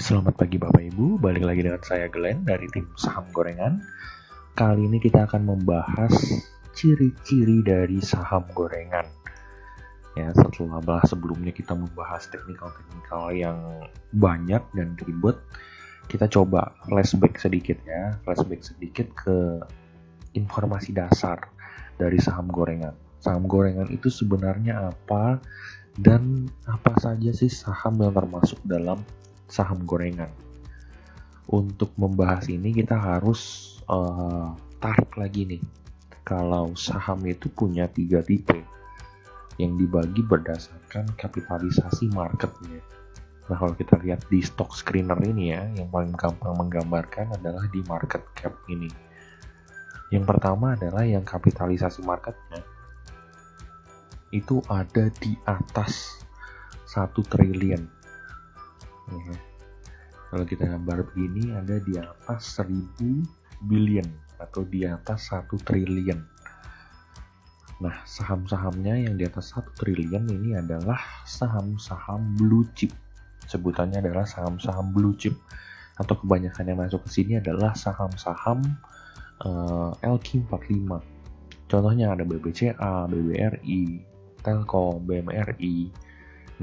Selamat pagi Bapak Ibu, balik lagi dengan saya Glenn dari tim Saham Gorengan. Kali ini kita akan membahas ciri-ciri dari saham gorengan. Ya, setelah sebelumnya kita membahas teknikal yang banyak dan ribet, kita coba flashback sedikit ke informasi dasar dari saham gorengan. Saham gorengan itu sebenarnya apa dan apa saja sih saham yang termasuk dalam saham gorengan. Untuk membahas ini kita harus tarik lagi nih. Kalau saham itu punya 3 tipe yang dibagi berdasarkan kapitalisasi marketnya. Nah, kalau kita lihat di stock screener ini ya, yang paling gampang menggambarkan adalah di market cap ini. Yang pertama adalah yang kapitalisasi marketnya itu ada di atas 1 triliun. Ya. Kalau kita gambar begini ada di atas 1000 billion atau di atas 1 triliun. Nah, saham-sahamnya yang di atas 1 triliun ini adalah saham-saham blue chip. Sebutannya adalah saham-saham blue chip, atau kebanyakan yang masuk ke sini adalah saham-saham LQ45. Contohnya ada BBCA, BBRI, Telkom, BMRI.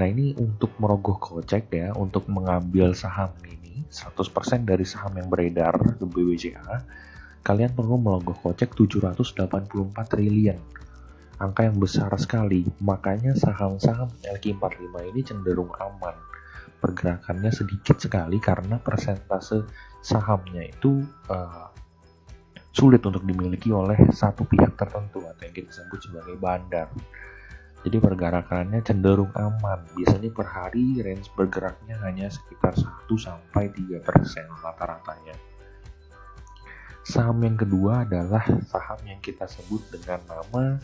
Nah, ini untuk merogoh kocek ya, untuk mengambil saham ini 100% dari saham yang beredar ke BBCA, kalian perlu merogoh kocek 784 triliun. Angka yang besar sekali, makanya saham-saham LQ45 ini cenderung aman. Pergerakannya sedikit sekali karena persentase sahamnya itu sulit untuk dimiliki oleh satu pihak tertentu atau yang kita sebut sebagai bandar. Jadi pergerakannya cenderung aman. Biasanya per hari range bergeraknya hanya sekitar 1-3% rata-ratanya. Saham yang kedua adalah saham yang kita sebut dengan nama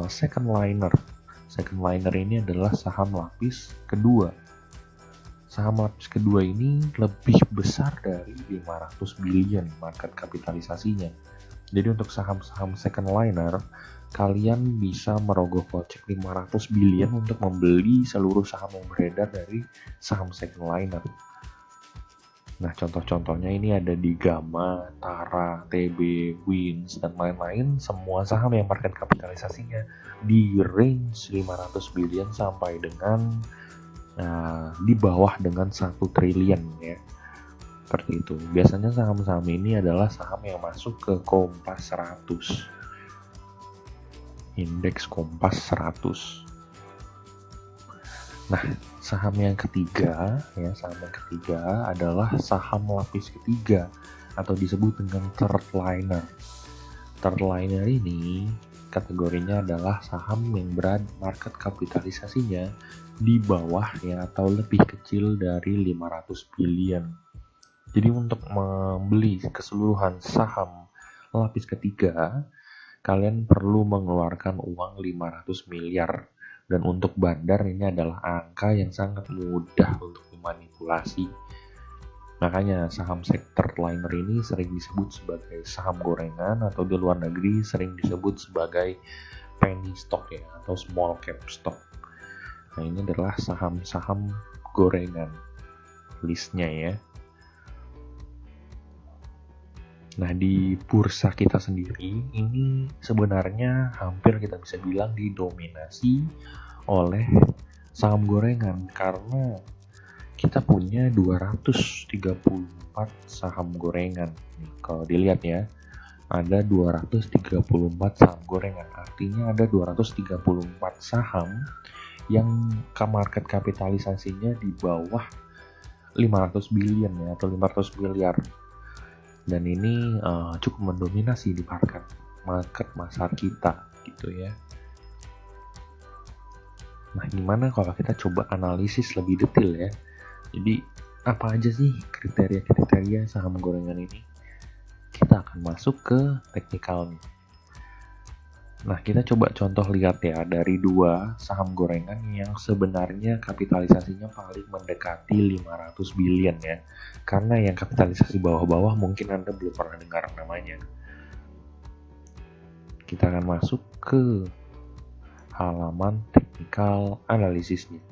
second liner. Second liner ini adalah saham lapis kedua. Saham lapis kedua ini lebih besar dari 500 billion market kapitalisasinya. Jadi untuk saham-saham second liner, kalian bisa merogoh kocek 500 billion untuk membeli seluruh saham yang beredar dari saham second liner. Nah, contoh-contohnya ini ada di Gamma, Tara, TB, Wins, dan lain-lain. Semua saham yang market kapitalisasinya di range 500 billion sampai dengan di bawah dengan 1 triliun ya. Seperti itu. Biasanya saham-saham ini adalah saham yang masuk ke Kompas 100. Indeks Kompas 100. Nah, saham yang ketiga adalah saham lapis ketiga atau disebut dengan third liner. Third liner ini kategorinya adalah saham yang market kapitalisasinya di bawah ya atau lebih kecil dari 500 billion. Jadi untuk membeli keseluruhan saham lapis ketiga, kalian perlu mengeluarkan uang 500 miliar. Dan untuk bandar ini adalah angka yang sangat mudah untuk dimanipulasi. Makanya saham sektor liner ini sering disebut sebagai saham gorengan, atau di luar negeri sering disebut sebagai penny stock ya, atau small cap stock. Nah, ini adalah saham-saham gorengan listnya ya. Nah, di bursa kita sendiri ini sebenarnya hampir kita bisa bilang didominasi oleh saham gorengan karena kita punya 234 saham gorengan. Kalau dilihat ya, ada 234 saham gorengan. Artinya ada 234 saham yang market kapitalisasinya di bawah 500 billion ya, atau 500 miliar. Dan ini cukup mendominasi di market pasar kita gitu ya. Nah, gimana kalau kita coba analisis lebih detail ya. Jadi apa aja sih kriteria saham gorengan ini? Kita akan masuk ke teknikalnya. Nah, kita coba contoh lihat ya dari 2 saham gorengan yang sebenarnya kapitalisasinya paling mendekati 500 billion ya. Karena yang kapitalisasi bawah-bawah mungkin Anda belum pernah dengar namanya. Kita akan masuk ke halaman teknikal analisisnya.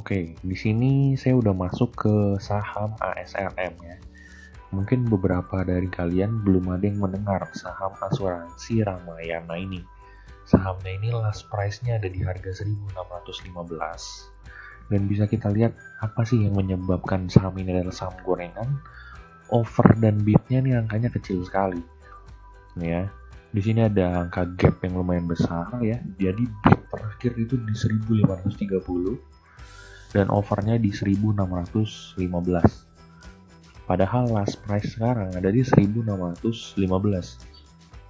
Oke, di sini saya udah masuk ke saham ASRM ya. Mungkin beberapa dari kalian belum ada yang mendengar saham asuransi Ramayana ini. Sahamnya ini last price-nya ada di harga 1.615. Dan bisa kita lihat apa sih yang menyebabkan saham ini adalah saham gorengan. Over dan bid-nya nih angkanya kecil sekali. Nih ya. Di sini ada angka gap yang lumayan besar ya. Jadi bid terakhir itu di 1.530 dan overnya di 1.615. Padahal last price sekarang ada di 1.615.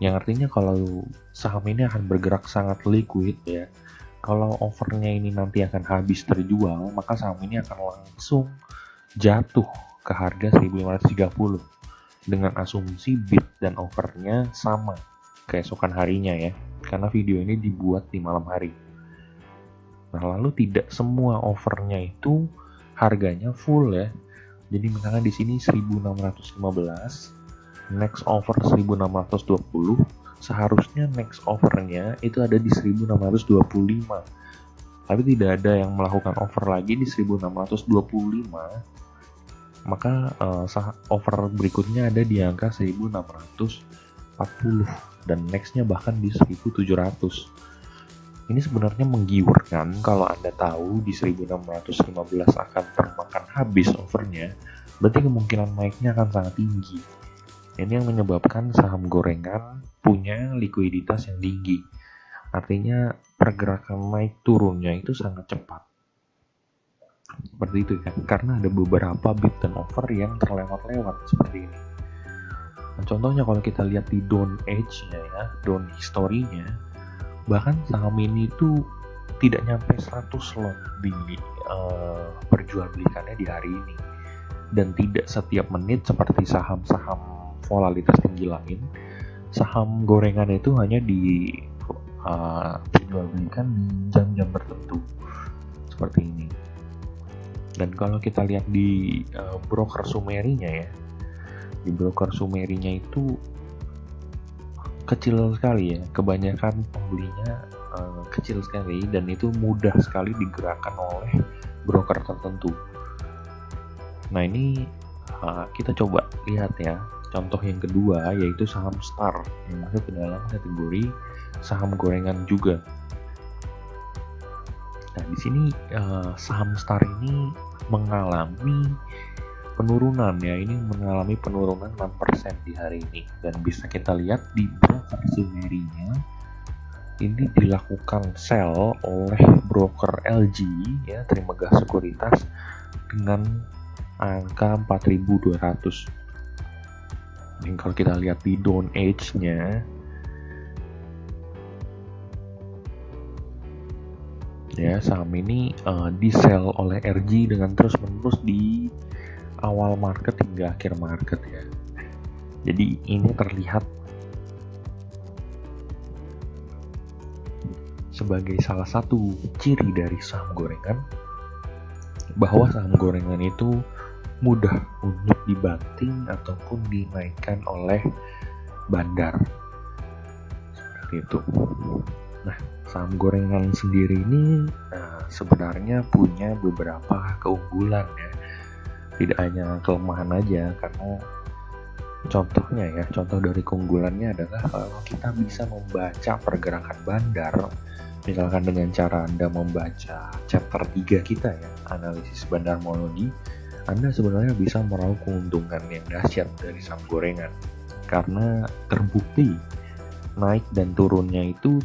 Yang artinya kalau saham ini akan bergerak sangat liquid ya. Kalau overnya ini nanti akan habis terjual, maka saham ini akan langsung jatuh ke harga 1.530 dengan asumsi bid dan overnya sama keesokan harinya ya. Karena video ini dibuat di malam hari. Nah, lalu tidak semua overnya itu harganya full ya. Jadi misalnya di sini 1.615, next offer 1.620, seharusnya next offernya itu ada di 1.625. Tapi tidak ada yang melakukan offer lagi di 1.625, maka offer berikutnya ada di angka 1.640 dan nextnya bahkan di 1.700. Ini sebenarnya menggiurkan kalau Anda tahu di 1.615 akan termakan habis overnya, berarti kemungkinan naiknya akan sangat tinggi. Ini yang menyebabkan saham gorengan punya likuiditas yang tinggi. Artinya pergerakan naik turunnya itu sangat cepat. Seperti itu kan, karena ada beberapa bid dan over yang terlewat-lewat seperti ini. Nah, contohnya kalau kita lihat di down edge-nya ya, down history-nya, bahkan saham ini tuh tidak nyampe 100 lot di perjualbelikannya di hari ini, dan tidak setiap menit seperti saham-saham volatilitas tinggi lain. Saham gorengan itu hanya dijualbelikan di jam-jam tertentu seperti ini. Dan kalau kita lihat di broker sumerinya ya, di broker sumerinya itu kecil sekali ya, kebanyakan pembelinya kecil sekali dan itu mudah sekali digerakkan oleh broker tertentu. Nah ini kita coba lihat ya, contoh yang kedua yaitu saham Star yang masuk ke dalam kategori saham gorengan juga. Nah di sini saham Star ini mengalami penurunan ya, ini mengalami penurunan 6% di hari ini, dan bisa kita lihat di broker sumerinya ini dilakukan sell oleh broker LG ya, Trimegah Sekuritas, dengan angka 4.200. Dan kalau kita lihat di down edge-nya ya, saham ini di sell oleh RG dengan terus-menerus di awal market hingga akhir market ya. Jadi ini terlihat sebagai salah satu ciri dari saham gorengan, bahwa saham gorengan itu mudah untuk dibanting ataupun dinaikkan oleh bandar seperti itu. Nah, saham gorengan sendiri ini sebenarnya punya beberapa keunggulan ya. Tidak hanya kelemahan aja, karena contoh dari keunggulannya adalah kalau kita bisa membaca pergerakan bandar, misalkan dengan cara Anda membaca chapter 3 kita ya, analisis bandarmologi, Anda sebenarnya bisa meraup keuntungan yang dahsyat dari saham gorengan, karena terbukti naik dan turunnya itu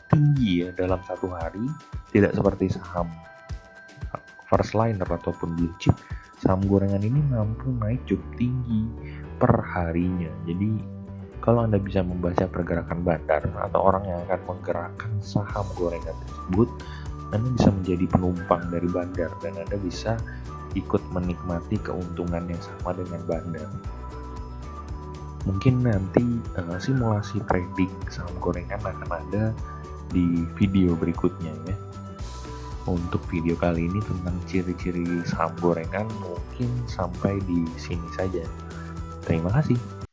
tinggi ya dalam satu hari, tidak seperti saham first liner ataupun blue chip. Saham gorengan ini mampu naik cukup tinggi per harinya. Jadi kalau Anda bisa membaca pergerakan bandar atau orang yang akan menggerakkan saham gorengan tersebut, Anda bisa menjadi penumpang dari bandar dan Anda bisa ikut menikmati keuntungan yang sama dengan bandar. Mungkin nanti simulasi trading saham gorengan akan ada di video berikutnya ya. Untuk video kali ini tentang ciri-ciri saham gorengan mungkin sampai di sini saja. Terima kasih.